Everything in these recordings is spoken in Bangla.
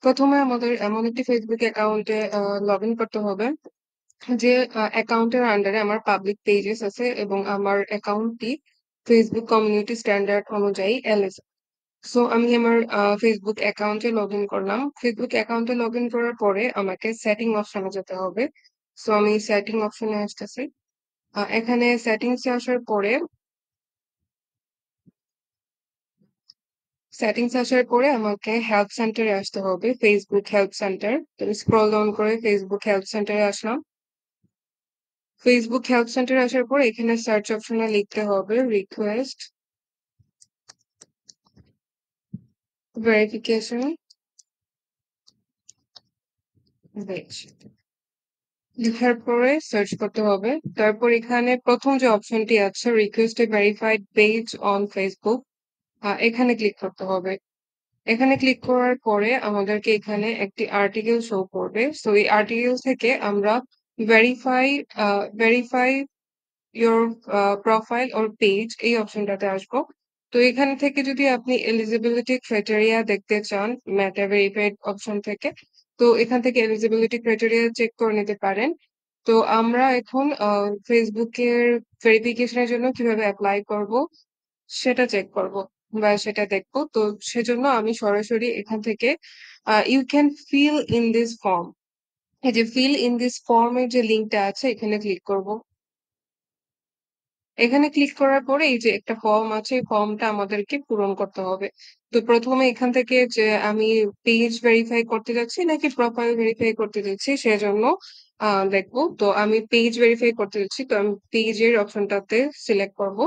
প্রথমে আমাদের এমন একটি ফেসবুক অ্যাকাউন্টে লগ ইন করতে হবে যে অ্যাকাউন্টের আন্ডারে আমার পাবলিক পেজেস আছে এবং আমার অ্যাকাউন্টটি ফেসবুক কমিউনিটি স্ট্যান্ডার্ড অনুযায়ী এলএস। সো আমি আমার ফেসবুক অ্যাকাউন্টে লগ ইন করলাম। ফেসবুক অ্যাকাউন্টে লগ ইন করার পরে আমাকে সেটিং অপশনে যেতে হবে। সো আমি সেটিং অপশনে আসতেছি। এখানে সেটিংসে আসার পরে আমাকে হেল্প সেন্টারে আসতে হবে, ফেসবুক হেল্প সেন্টার। তো স্ক্রল ডাউন করে ফেসবুক হেল্প সেন্টারে আসলাম। ফেসবুক হেল্প সেন্টারে আসার পর এখানে সার্চ অপশনে লিখতে হবে রিকোয়েস্ট ভেরিফিকেশন পেজ। লেখার পরে সার্চ করতে হবে। তারপর এখানে প্রথম যে অপশনটি আছে request A verified page on Facebook, এখানে ক্লিক করতে হবে। এখানে ক্লিক করার পরে আমাদেরকে এখানে একটি আর্টিকেল শো করবে। সো এই আর্টিকেল থেকে আমরা verify verify your profile or page এই অপশনটাতে আসবো। তো এখান থেকে যদি আপনি এলিজিবিলিটি ক্রাইটেরিয়া দেখতে চান মেটা ভেরিফাইড অপশন থেকে, তো এখান থেকে এলিজিবিলিটি ক্রাইটেরিয়া চেক করে নিতে পারেন। তো আমরা এখন ফেসবুকের ভেরিফিকেশনের জন্য কিভাবে অ্যাপ্লাই করব সেটা চেক করব বা সেটা দেখবো। তো সেজন্য আমি সরাসরি এখান থেকে you can fill in this form, এই যে ফিল ইন দিস ফর্মের যে লিঙ্কটা আছে এখানে ক্লিক করব। এখানে ক্লিক করার পরে এই যে একটা ফর্ম আছে, এই ফর্মটা আমাদেরকে পূরণ করতে হবে। তো প্রথমে এখান থেকে যে আমি পেজ ভেরিফাই করতে যাচ্ছি নাকি প্রোফাইল ভেরিফাই করতে যাচ্ছি সেজন্য দেখবো। তো আমি পেজ ভেরিফাই করতে যাচ্ছি, তো আমি পেজের অপশনটাতে সিলেক্ট করব।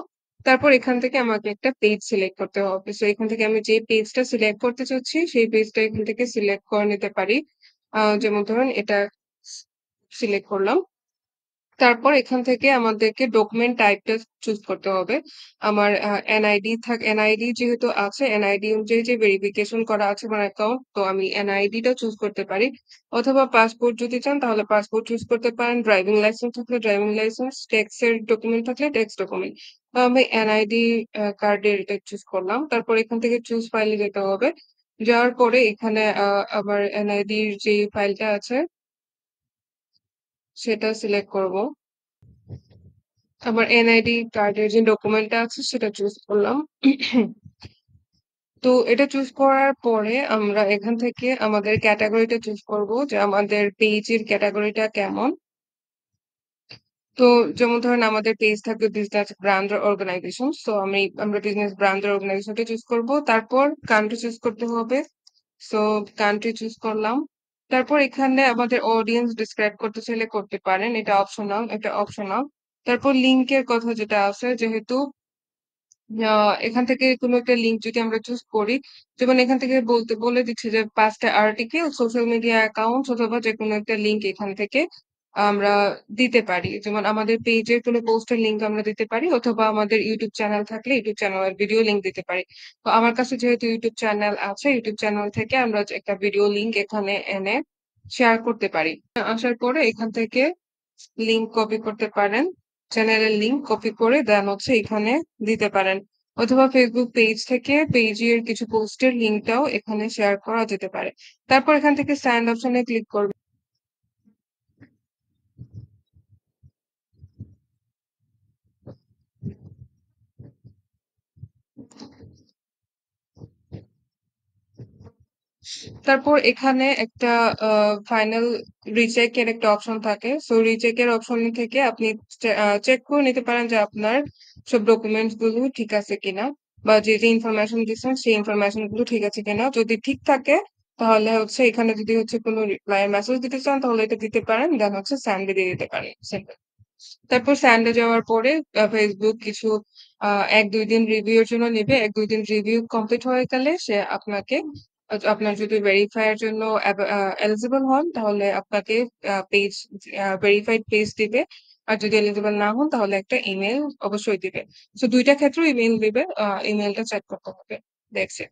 তারপর এখান থেকে আমাকে একটা পেজ সিলেক্ট করতে হবে। তো এখান থেকে আমি যে পেজটা সিলেক্ট করতে চাচ্ছি সেই পেজটা এখান থেকে সিলেক্ট করে নিতে পারি। যেমন ধরুন এটা সিলেক্ট করলাম। তারপর এখান থেকে আমাদেরকে ডকুমেন্ট টাইপটা চুজ করতে হবে। আমার এনআইডি যেহেতু আছে, এনআইডি অনুযায়ী যে ভেরিফিকেশন করা আছে আমার অ্যাকাউন্ট, তো আমি এনআইডিটা চুজ করতে পারি। অথবা পাসপোর্ট যদি চান তাহলে পাসপোর্ট চুজ করতে পারেন, ড্রাইভিং লাইসেন্স থাকলে ড্রাইভিং লাইসেন্স, ট্যাক্সের ডকুমেন্ট থাকলে ট্যাক্স ডকুমেন্ট। তো আমি এনআইডি কার্ডের এটা চুজ করলাম। তারপর এখান থেকে চুজ ফাইলে যেতে হবে। যাওয়ার পরে এখানে আমার এনআইডির যে ফাইলটা আছে সেটা সিলেক্ট করব। আমার এনআইডি কার্ডের যে ডকুমেন্টটা আছে সেটা চুজ করলাম। তো এটা চুজ করার পরে আমরা এখান থেকে আমাদের ক্যাটাগরিটা চুজ করব যে আমাদের পেজের ক্যাটাগরিটা কেমন। তো যেমন ধরেন আমাদের পেজ থাকবে বিজনেস ব্র্যান্ড অর্গানাইজেশন, তো আমরা বিজনেস ব্র্যান্ড অর্গানাইজেশনটা চুজ করব। তারপর কান্ট্রি চুজ করতে হবে। সো কান্ট্রি চুজ করলাম। তারপর এখানে আমাদের অডিয়েন্স ডিসক্রাইব করতে চাইলে করতে পারেন, এটা অপশনাল। তারপর লিংকের কথা যেটা আছে, যেহেতু এখান থেকে কোনো একটা লিঙ্ক যদি আমরা চুজ করি, যেমন এখান থেকে বলতে বলে দিচ্ছে যে 5টা আর্টিকেল, সোশ্যাল মিডিয়া অ্যাকাউন্ট অথবা যে কোনো একটা লিঙ্ক এখান থেকে আমরা দিতে পারি। যেমন আমাদের পেজের কোনো পোস্টের লিঙ্ক আমরা দিতে পারি, অথবা আমাদের ইউটিউব চ্যানেল থাকলে ইউটিউব চ্যানেলের ভিডিও লিঙ্ক দিতে পারি। তো আমার কাছে যেহেতু ইউটিউব চ্যানেল আছে, ইউটিউব চ্যানেল থেকে আমরা একটা ভিডিও লিঙ্ক এখানে এনে শেয়ার করতে পারি। আসার পরে এখান থেকে লিংক কপি করতে পারেন, চ্যানেলের লিংক কপি করে দেন হচ্ছে এখানে দিতে পারেন। অথবা ফেসবুক পেজ থেকে পেজের কিছু পোস্টের লিংকটাও এখানে শেয়ার করা যেতে পারে। তারপর এখান থেকে সেন্ড অপশনে ক্লিক করবেন। তারপর এখানে একটা ফাইনাল রিচেক এর একটা অপশন থাকে। সো রিচেক এর অপশন থেকে আপনি চেক করে নিতে পারেন যে আপনার সব ডকুমেন্টস গুলো ঠিক আছে কিনা, বা যে যে ইনফরমেশন দিচ্ছেন সেই ইনফরমেশন গুলো ঠিক আছে কিনা। যদি ঠিক থাকে তাহলে হচ্ছে এখানে যদি হচ্ছে কোনো রিপ্লাই মেসেজ দিতে চান তাহলে এটা দিতে পারেন, দেন হচ্ছে স্যান্ডে দিয়ে দিতে পারেন। তারপর স্যান্ডে যাওয়ার পরে ফেসবুক কিছু 1-2 দিন রিভিউ এর জন্য নেবে। 1-2 দিন রিভিউ কমপ্লিট হয়ে গেলে সে আপনাকে আপনার যদি ভেরিফাই এর জন্য এলিজিবল হন তাহলে আপনাকে পেজ ভেরিফাইড পেজ দিবে। আর যদি এলিজিবল না হন তাহলে একটা ইমেল অবশ্যই দিবে। তো দুইটা ক্ষেত্রে ইমেল দিবে, ইমেলটা চেক করতে হবে। দেখছে